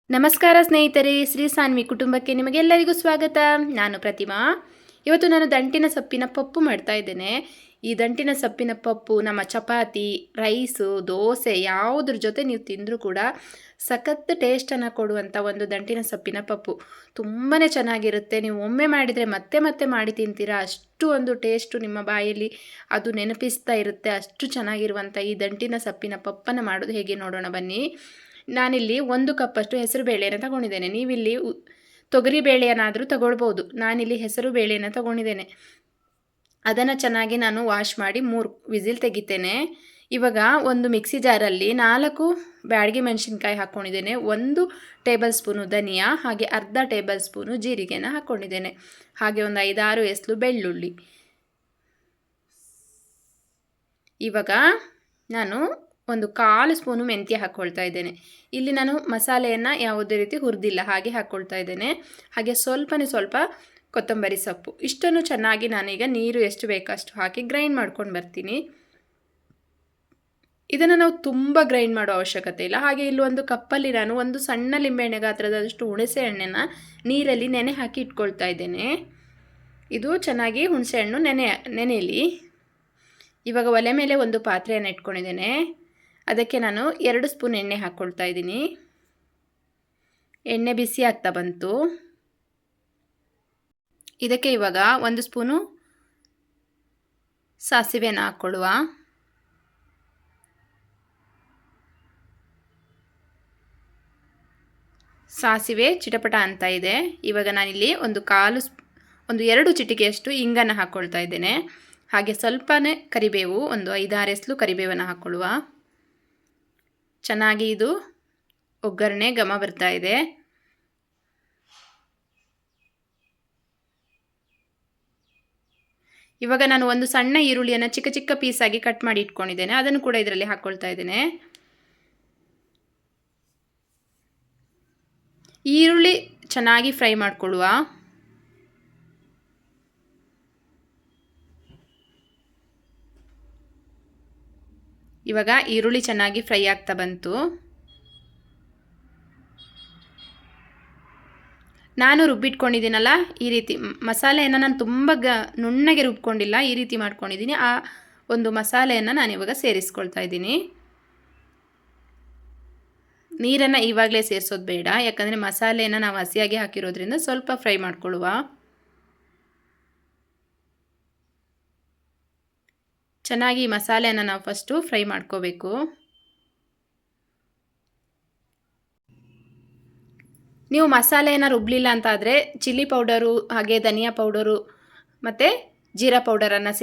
ನಮಸ್ಕಾರ ಸ್ನೇಹಿತರೆ, ಶ್ರೀ ಸಾನ್ವಿ ಕುಟುಂಬಕ್ಕೆ ನಿಮಗೆಲ್ಲರಿಗೂ ಸ್ವಾಗತ. ನಾನು ಪ್ರತಿಮಾ. ಇವತ್ತು ನಾನು ದಂಟಿನ ಸೊಪ್ಪಿನ ಪಪ್ಪು ಮಾಡ್ತಾ ಇದ್ದೇನೆ. ಈ ದಂಟಿನ ಸೊಪ್ಪಿನ ಪಪ್ಪು ನಮ್ಮ ಚಪಾತಿ, ರೈಸು, ದೋಸೆ ಯಾವುದ್ರ ಜೊತೆ ನೀವು ತಿಂದರೂ ಕೂಡ ಸಖತ್ ಟೇಸ್ಟನ್ನು ಕೊಡುವಂಥ ಒಂದು ದಂಟಿನ ಸೊಪ್ಪಿನ ಪಪ್ಪು. ತುಂಬಾ ಚೆನ್ನಾಗಿರುತ್ತೆ. ನೀವು ಒಮ್ಮೆ ಮಾಡಿದರೆ ಮತ್ತೆ ಮತ್ತೆ ಮಾಡಿ ತಿಂತೀರಾ. ಅಷ್ಟು ಒಂದು ಟೇಸ್ಟು ನಿಮ್ಮ ಬಾಯಲ್ಲಿ ಅದು ನೆನಪಿಸ್ತಾ ಇರುತ್ತೆ. ಅಷ್ಟು ಚೆನ್ನಾಗಿರುವಂಥ ಈ ದಂಟಿನ ಸೊಪ್ಪಿನ ಪಪ್ಪನ್ನು ಮಾಡೋದು ಹೇಗೆ ನೋಡೋಣ ಬನ್ನಿ. ನಾನಿಲ್ಲಿ 1 ಕಪ್ಪಷ್ಟು ಹೆಸರು ಬೇಳೆಯನ್ನು ತಗೊಂಡಿದ್ದೇನೆ. ನೀವಿಲ್ಲಿ ತೊಗರಿ ಬೇಳೆಯನ್ನಾದರೂ ತಗೊಳ್ಬೋದು. ನಾನಿಲ್ಲಿ ಹೆಸರು ಬೇಳೆಯನ್ನು ತಗೊಂಡಿದ್ದೇನೆ. ಅದನ್ನು ಚೆನ್ನಾಗಿ ನಾನು ವಾಶ್ ಮಾಡಿ 3 ವಿಸಿಲ್ ತೆಗಿತೇನೆ. ಇವಾಗ ಒಂದು ಮಿಕ್ಸಿ ಜಾರಲ್ಲಿ 4 ಬ್ಯಾಡಗಿ ಮೆಣಸಿನ್ಕಾಯಿ ಹಾಕ್ಕೊಂಡಿದ್ದೇನೆ. 1 ಟೇಬಲ್ ಸ್ಪೂನು ಧನಿಯಾ, ಹಾಗೆ ಅರ್ಧ ಟೇಬಲ್ ಸ್ಪೂನು ಜೀರಿಗೆನ ಹಾಕ್ಕೊಂಡಿದ್ದೇನೆ. ಹಾಗೆ ಒಂದು 5-6 ಎಸ್ಲು ಬೆಳ್ಳುಳ್ಳಿ. ಇವಾಗ ನಾನು ಒಂದು 1/4 ಸ್ಪೂನು ಮೆಂತ್ಯ ಹಾಕ್ಕೊಳ್ತಾ ಇದ್ದೇನೆ. ಇಲ್ಲಿ ನಾನು ಮಸಾಲೆಯನ್ನು ಯಾವುದೇ ರೀತಿ ಹುರಿದಿಲ್ಲ, ಹಾಗೆ ಹಾಕ್ಕೊಳ್ತಾ ಇದ್ದೇನೆ. ಹಾಗೆ ಸ್ವಲ್ಪ ಕೊತ್ತಂಬರಿ ಸೊಪ್ಪು. ಇಷ್ಟನ್ನು ಚೆನ್ನಾಗಿ ನಾನೀಗ ನೀರು ಎಷ್ಟು ಬೇಕಷ್ಟು ಹಾಕಿ ಗ್ರೈಂಡ್ ಮಾಡ್ಕೊಂಡು ಬರ್ತೀನಿ. ಇದನ್ನು ನಾವು ತುಂಬ ಗ್ರೈಂಡ್ ಮಾಡೋ ಅವಶ್ಯಕತೆ ಇಲ್ಲ. ಹಾಗೆ ಇಲ್ಲಿ ಒಂದು ಕಪ್ಪಲ್ಲಿ ನಾನು ಒಂದು ಸಣ್ಣ ಲಿಂಬೆಹಣ್ಣೆ ಗಾತ್ರದಷ್ಟು ಹುಣಸೆ ಹಣ್ಣನ್ನು ನೀರಲ್ಲಿ ನೆನೆ ಹಾಕಿ ಇಟ್ಕೊಳ್ತಾ ಇದ್ದೇನೆ. ಇದು ಚೆನ್ನಾಗಿ ಹುಣಸೆ ಹಣ್ಣು ನೆನೆಯಲಿ. ಇವಾಗ ಒಲೆ ಮೇಲೆ ಒಂದು ಪಾತ್ರೆಯನ್ನು ಇಟ್ಕೊಂಡಿದ್ದೇನೆ. ಅದಕ್ಕೆ ನಾನು 2 ಸ್ಪೂನ್ ಎಣ್ಣೆ ಹಾಕ್ಕೊಳ್ತಾ ಇದ್ದೀನಿ. ಎಣ್ಣೆ ಬಿಸಿ ಆಗ್ತಾ ಬಂತು. ಇದಕ್ಕೆ ಇವಾಗ 1 ಸ್ಪೂನು ಸಾಸಿವೆನ ಹಾಕ್ಕೊಳ್ಳುವ. ಸಾಸಿವೆ ಚಿಟಪಟ ಅಂತ ಇದೆ. ಇವಾಗ ನಾನಿಲ್ಲಿ ಒಂದು 2 ಚಿಟಿಕೆಯಷ್ಟು ಇಂಗನ್ನು ಹಾಕ್ಕೊಳ್ತಾ ಇದ್ದೇನೆ. ಹಾಗೆ ಸ್ವಲ್ಪನೇ ಕರಿಬೇವು, ಒಂದು 5-6 ಎಸ್ಲು ಕರಿಬೇವನ್ನು ಹಾಕ್ಕೊಳ್ಳುವ. ಚೆನ್ನಾಗಿ ಇದು ಒಗ್ಗರಣೆ ಘಮ ಬರ್ತಾ ಇದೆ. ಇವಾಗ ನಾನು ಒಂದು ಸಣ್ಣ ಈರುಳ್ಳಿಯನ್ನು ಚಿಕ್ಕ ಚಿಕ್ಕ ಪೀಸಾಗಿ ಕಟ್ ಮಾಡಿ ಇಟ್ಕೊಂಡಿದ್ದೇನೆ. ಅದನ್ನು ಕೂಡ ಇದರಲ್ಲಿ ಹಾಕ್ಕೊಳ್ತಾ ಇದ್ದೇನೆ. ಈರುಳ್ಳಿ ಚೆನ್ನಾಗಿ ಫ್ರೈ ಮಾಡಿಕೊಳ್ಳುವ. ಇವಾಗ ಈರುಳ್ಳಿ ಚೆನ್ನಾಗಿ ಫ್ರೈ ಆಗ್ತಾ ಬಂತು. ನಾನು ರುಬ್ಬಿಟ್ಕೊಂಡಿದ್ದೀನಲ್ಲ, ಈ ರೀತಿ ಮಸಾಲೆಯನ್ನು ನಾನು ತುಂಬ ನುಣ್ಣಗೆ ರುಬ್ಕೊಂಡಿಲ್ಲ, ಈ ರೀತಿ ಮಾಡ್ಕೊಂಡಿದ್ದೀನಿ. ಆ ಒಂದು ಮಸಾಲೆಯನ್ನು ನಾನು ಇವಾಗ ಸೇರಿಸ್ಕೊಳ್ತಾ ಇದ್ದೀನಿ. ನೀರನ್ನು ಇವಾಗಲೇ ಸೇರಿಸೋದು ಬೇಡ, ಯಾಕಂದರೆ ಮಸಾಲೆಯನ್ನು ನಾವು ಹಸಿಯಾಗಿ ಹಾಕಿರೋದ್ರಿಂದ ಸ್ವಲ್ಪ ಫ್ರೈ ಮಾಡ್ಕೊಳ್ಳುವ. ಚೆನ್ನಾಗಿ ಮಸಾಲೆಯನ್ನು ನಾವು ಫಸ್ಟು ಫ್ರೈ ಮಾಡ್ಕೋಬೇಕು. ನೀವು ಮಸಾಲೆಯನ್ನು ರುಬ್ಬಲಿಲ್ಲ ಅಂತಾದರೆ ಚಿಲ್ಲಿ ಪೌಡರು, ಹಾಗೆ ಧನಿಯಾ ಪೌಡರು ಮತ್ತು ಜೀರಾ ಪೌಡರನ್ನು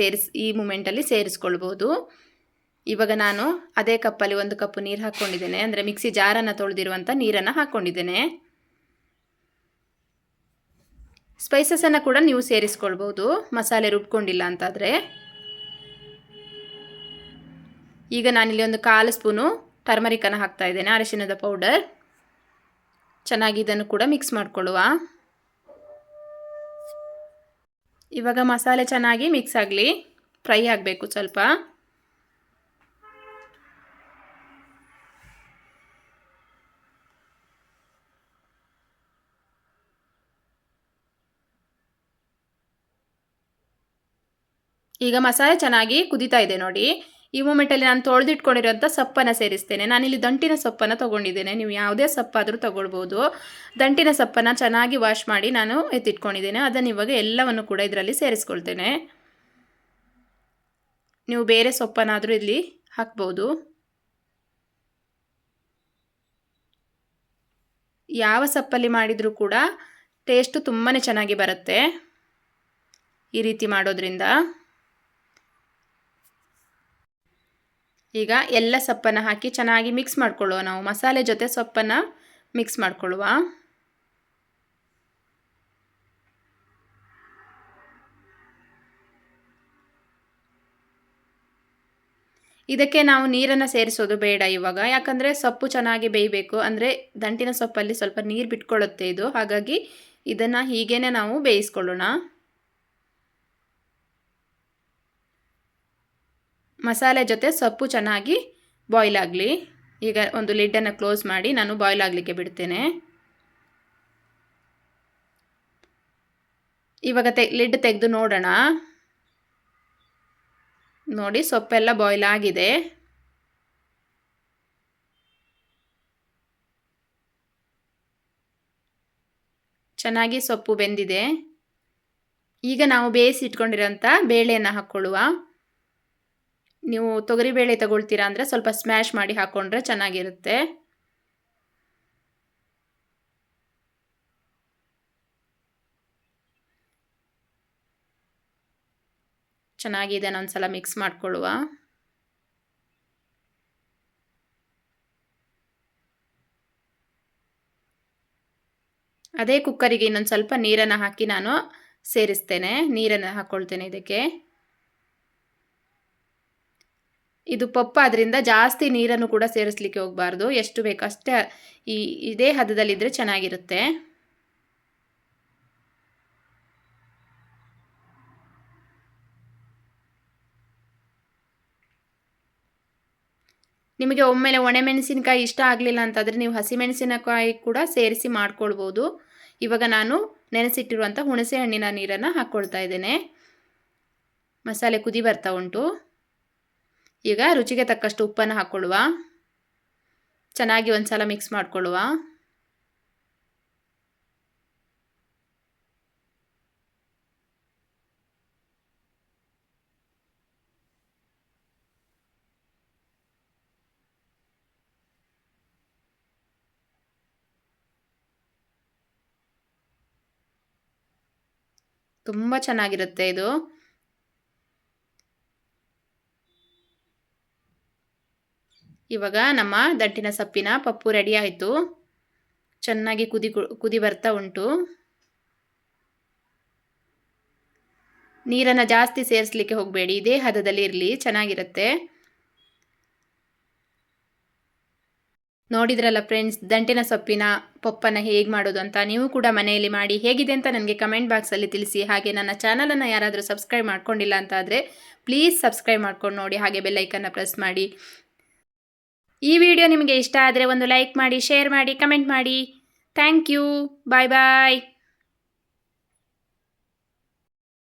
ಈ ಮೂಮೆಂಟಲ್ಲಿ ಸೇರಿಸ್ಕೊಳ್ಬೋದು. ಇವಾಗ ನಾನು ಅದೇ ಕಪ್ಪಲ್ಲಿ 1 ಕಪ್ಪು ನೀರು ಹಾಕ್ಕೊಂಡಿದ್ದೇನೆ. ಅಂದರೆ ಮಿಕ್ಸಿ ಜಾರನ್ನು ತೊಳೆದಿರುವಂಥ ನೀರನ್ನು ಹಾಕ್ಕೊಂಡಿದ್ದೇನೆ. ಸ್ಪೈಸಸನ್ನು ಕೂಡ ನೀವು ಸೇರಿಸ್ಕೊಳ್ಬೋದು, ಮಸಾಲೆ ರುಬ್ಕೊಂಡಿಲ್ಲ ಅಂತಾದರೆ. ಈಗ ನಾನಿಲ್ಲಿ ಒಂದು 1/4 ಸ್ಪೂನು ಟರ್ಮರಿಕನ್ನು ಹಾಕ್ತಾ ಇದ್ದೇನೆ, ಅರಿಶಿಣದ ಪೌಡರ್. ಚೆನ್ನಾಗಿ ಇದನ್ನು ಕೂಡ ಮಿಕ್ಸ್ ಮಾಡಿಕೊಳ್ಳುವ. ಇವಾಗ ಮಸಾಲೆ ಚೆನ್ನಾಗಿ ಮಿಕ್ಸ್ ಆಗಲಿ, ಫ್ರೈ ಆಗಬೇಕು ಸ್ವಲ್ಪ. ಈಗ ಮಸಾಲೆ ಚೆನ್ನಾಗಿ ಕುದೀತಾ ಇದೆ ನೋಡಿ. ಈ ಮೂಮೆಂಟಲ್ಲಿ ನಾನು ತೊಳೆದಿಟ್ಕೊಂಡಿರೋಂಥ ಸೊಪ್ಪನ್ನು ಸೇರಿಸ್ತೇನೆ. ನಾನಿಲ್ಲಿ ದಂಟಿನ ಸೊಪ್ಪನ್ನು ತೊಗೊಂಡಿದ್ದೇನೆ. ನೀವು ಯಾವುದೇ ಸೊಪ್ಪಾದರೂ ತೊಗೊಳ್ಬೋದು. ದಂಟಿನ ಸೊಪ್ಪನ್ನು ಚೆನ್ನಾಗಿ ವಾಶ್ ಮಾಡಿ ನಾನು ಎತ್ತಿಟ್ಕೊಂಡಿದ್ದೇನೆ. ಅದನ್ನು ಇವಾಗ ಎಲ್ಲವನ್ನು ಕೂಡ ಇದರಲ್ಲಿ ಸೇರಿಸ್ಕೊಳ್ತೇನೆ. ನೀವು ಬೇರೆ ಸೊಪ್ಪನ್ನಾದರೂ ಇಲ್ಲಿ ಹಾಕ್ಬೋದು. ಯಾವ ಸೊಪ್ಪಲ್ಲಿ ಮಾಡಿದರೂ ಕೂಡ ಟೇಸ್ಟು ತುಂಬಾ ಚೆನ್ನಾಗಿ ಬರುತ್ತೆ ಈ ರೀತಿ ಮಾಡೋದ್ರಿಂದ. ಈಗ ಎಲ್ಲ ಸೊಪ್ಪನ್ನು ಹಾಕಿ ಚೆನ್ನಾಗಿ ಮಿಕ್ಸ್ ಮಾಡ್ಕೊಳ್ಳುವ. ನಾವು ಮಸಾಲೆ ಜೊತೆ ಸೊಪ್ಪನ್ನು ಮಿಕ್ಸ್ ಮಾಡ್ಕೊಳ್ಳುವ. ಇದಕ್ಕೆ ನಾವು ನೀರನ್ನು ಸೇರಿಸೋದು ಬೇಡ ಇವಾಗ, ಯಾಕಂದರೆ ಸೊಪ್ಪು ಚೆನ್ನಾಗಿ ಬೇಯಬೇಕು. ಅಂದರೆ ದಂಟಿನ ಸೊಪ್ಪಲ್ಲಿ ಸ್ವಲ್ಪ ನೀರು ಬಿಟ್ಕೊಳ್ಳುತ್ತೆ ಇದು. ಹಾಗಾಗಿ ಇದನ್ನು ಹೀಗೇ ನಾವು ಬೇಯಿಸ್ಕೊಳ್ಳೋಣ. ಮಸಾಲೆ ಜೊತೆ ಸೊಪ್ಪು ಚೆನ್ನಾಗಿ ಬಾಯ್ಲ್ ಆಗಲಿ. ಈಗ ಒಂದು ಲಿಡ್ಡನ್ನು ಕ್ಲೋಸ್ ಮಾಡಿ ನಾನು ಬಾಯ್ಲ್ ಆಗಲಿಕ್ಕೆ ಬಿಡ್ತೇನೆ. ಇವಾಗ ಲಿಡ್ ತೆಗೆದು ನೋಡೋಣ. ನೋಡಿ ಸೊಪ್ಪೆಲ್ಲ ಬಾಯ್ಲ್ ಆಗಿದೆ. ಚೆನ್ನಾಗಿ ಸೊಪ್ಪು ಬೆಂದಿದೆ. ಈಗ ನಾವು ಬೇಯಿಸಿ ಇಟ್ಕೊಂಡಿರೋಂಥ ಬೇಳೆಯನ್ನು ಹಾಕ್ಕೊಳ್ಳುವ. ನೀವು ತೊಗರಿಬೇಳೆ ತಗೊಳ್ತೀರಾ ಅಂದರೆ ಸ್ವಲ್ಪ ಸ್ಮ್ಯಾಶ್ ಮಾಡಿ ಹಾಕ್ಕೊಂಡ್ರೆ ಚೆನ್ನಾಗಿರುತ್ತೆ. ಚೆನ್ನಾಗಿ ಇದನ್ನು ಒಂದ್ಸಲ ಮಿಕ್ಸ್ ಮಾಡ್ಕೊಳ್ಳುವ. ಅದೇ ಕುಕ್ಕರಿಗೆ ಇನ್ನೊಂದು ಸ್ವಲ್ಪ ನೀರನ್ನು ಹಾಕಿ ನಾನು ಸೇರಿಸ್ತೇನೆ. ನೀರನ್ನು ಹಾಕ್ಕೊಳ್ತೇನೆ ಇದಕ್ಕೆ. ಇದು ಪಪ್ಪು ಆದ್ದರಿಂದ ಜಾಸ್ತಿ ನೀರನ್ನು ಕೂಡ ಸೇರಿಸಲಿಕ್ಕೆ ಹೋಗಬಾರ್ದು. ಎಷ್ಟು ಬೇಕು ಅಷ್ಟೇ ಇದೇ ಹದದಲ್ಲಿದ್ದರೆ ಚೆನ್ನಾಗಿರುತ್ತೆ. ನಿಮಗೆ ಒಮ್ಮೆಲೆ ಒಣಮೆಣಸಿನಕಾಯಿ ಇಷ್ಟ ಆಗಲಿಲ್ಲ ಅಂತಂದರೆ ನೀವು ಹಸಿಮೆಣಸಿನಕಾಯಿ ಕೂಡ ಸೇರಿಸಿ ಮಾಡ್ಕೊಳ್ಬೋದು. ಇವಾಗ ನಾನು ನೆನೆಸಿಟ್ಟಿರುವಂಥ ಹುಣಸೆ ಹಣ್ಣಿನ ನೀರನ್ನು ಹಾಕ್ಕೊಳ್ತಾ ಇದ್ದೇನೆ. ಮಸಾಲೆ ಕುದಿ ಬರ್ತಾ ಉಂಟು. ಈಗ ರುಚಿಗೆ ತಕ್ಕಷ್ಟು ಉಪ್ಪನ್ನು ಹಾಕ್ಕೊಳ್ಳುವ. ಚೆನ್ನಾಗಿ ಒಂದು ಸಲ ಮಿಕ್ಸ್ ಮಾಡಿಕೊಳ್ಳುವ. ತುಂಬ ಚೆನ್ನಾಗಿರುತ್ತೆ ಇದು. ಇವಾಗ ನಮ್ಮ ದಂಟಿನ ಸೊಪ್ಪಿನ ಪಪ್ಪು ರೆಡಿ ಆಯಿತು. ಚೆನ್ನಾಗಿ ಕುದಿ ಬರ್ತಾ ಉಂಟು. ನೀರನ್ನು ಜಾಸ್ತಿ ಸೇರಿಸಲಿಕ್ಕೆ ಹೋಗಬೇಡಿ, ಇದೇ ಹದದಲ್ಲಿ ಇರಲಿ, ಚೆನ್ನಾಗಿರುತ್ತೆ. ನೋಡಿದ್ರಲ್ಲ ಫ್ರೆಂಡ್ಸ್, ದಂಟಿನ ಸೊಪ್ಪಿನ ಪಪ್ಪನ್ನು ಹೇಗೆ ಮಾಡೋದು ಅಂತ. ನೀವು ಕೂಡ ಮನೆಯಲ್ಲಿ ಮಾಡಿ ಹೇಗಿದೆ ಅಂತ ನನಗೆ ಕಮೆಂಟ್ ಬಾಕ್ಸಲ್ಲಿ ತಿಳಿಸಿ. ಹಾಗೆ ನನ್ನ ಚಾನಲನ್ನು ಯಾರಾದರೂ ಸಬ್ಸ್ಕ್ರೈಬ್ ಮಾಡ್ಕೊಂಡಿಲ್ಲ ಅಂತ ಆದರೆ ಪ್ಲೀಸ್ ಸಬ್ಸ್ಕ್ರೈಬ್ ಮಾಡ್ಕೊಂಡು ನೋಡಿ. ಹಾಗೆ ಬೆಲ್ಲೈಕನ್ನು ಪ್ರೆಸ್ ಮಾಡಿ. ಈ ವಿಡಿಯೋ ನಿಮಗೆ ಇಷ್ಟ ಆದರೆ ಒಂದು ಲೈಕ್ ಮಾಡಿ, ಶೇರ್ ಮಾಡಿ, ಕಮೆಂಟ್ ಮಾಡಿ. Thank you. Bye bye.